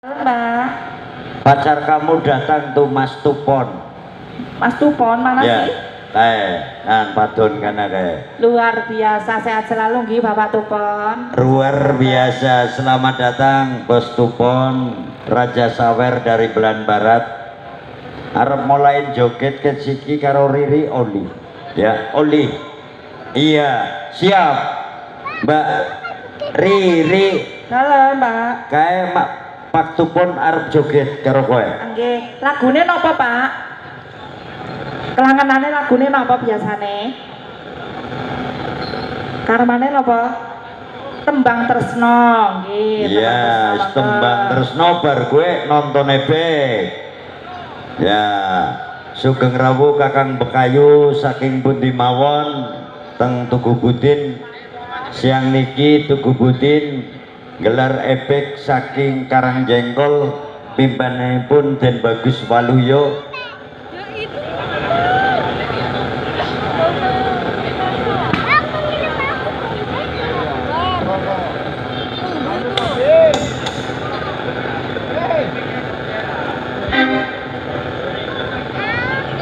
Mbak, Pacar kamu datang tuh Mas Tupon. Mas Tupon mana Ya, sih? kan padon kan ada. Luar biasa, sehat selalu nggih Bapak Tupon. Luar biasa, selamat datang Bos Tupon, Raja Sawer dari Belan Barat. Arep mulai joget ke Siki karo Riri Oli. Ya, Oli. Iya, siap. Mbak Riri. Halo Mbak. Kayak Pak Tupon arep joget karo kowe. Nggih, lagune napa Pak? Kelanganane lagune napa biasane? Karmane napa? Tembang Tresno, nggih. Iya, tembang Tresno bar gue nonton ebek. Ya, Sugeng Rawuh Kakang Bekayu saking pundi mawon teng Tugu Budin. Siang niki Tugu Budin gelar ebek saking Karangjengkol pimpanipun Den Bagus Waluyo.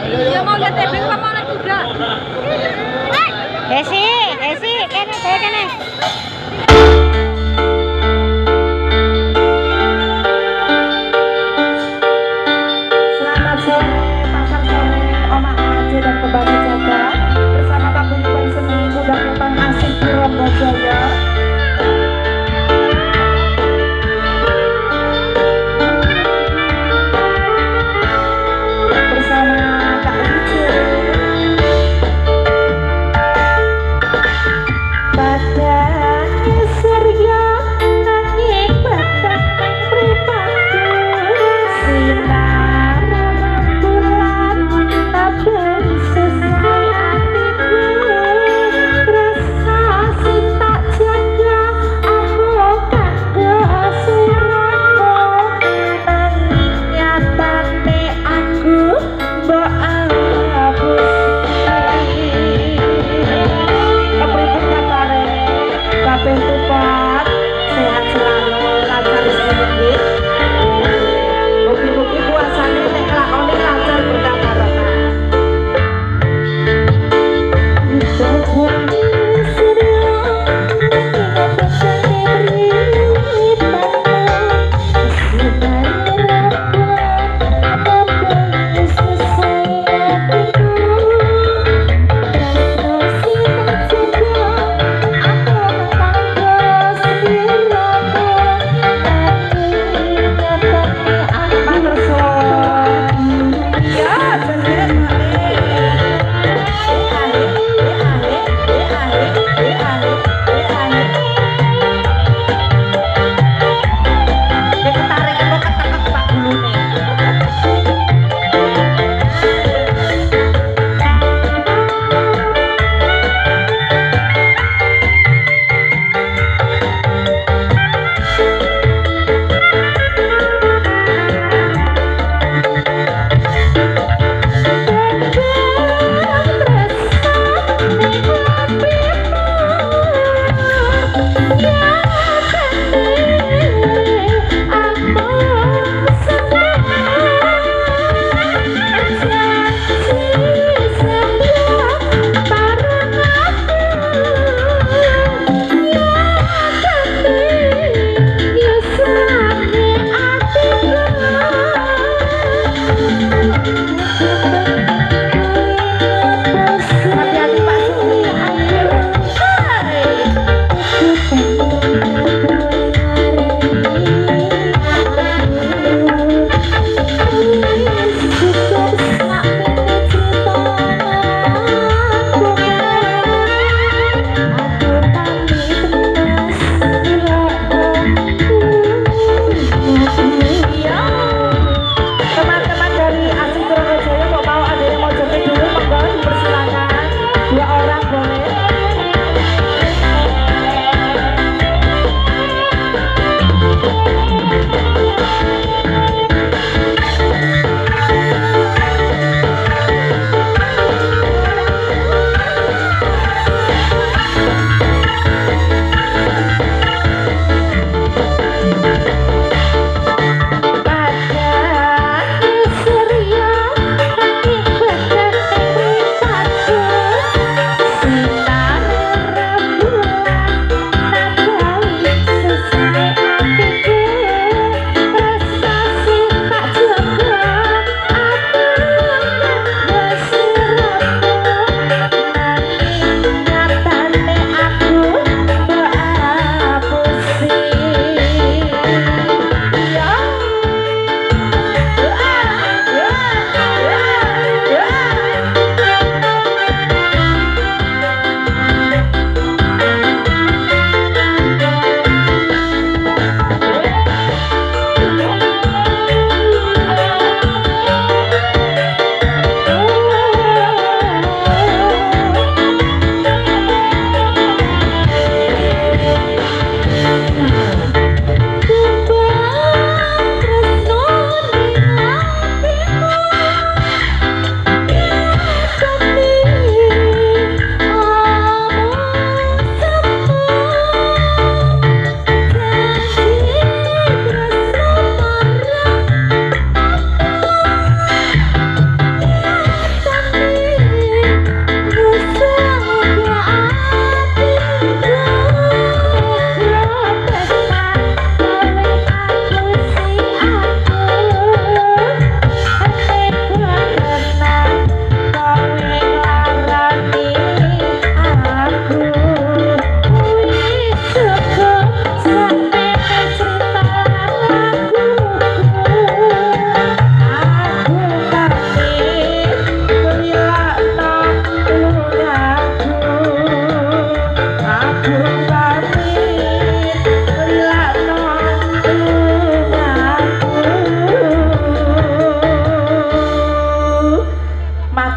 Iya mau lihat ebek apa mau lihat juga? Desi, kene, kene. Selamat sore, pasar sore, Oma Aceh dan kembali jaga bersama paguyuban seni kuda kepang asik Purworejo. Bersama Kak Lucu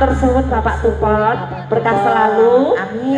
Matur suwun Bapak Tupon, berkah selalu. Amin.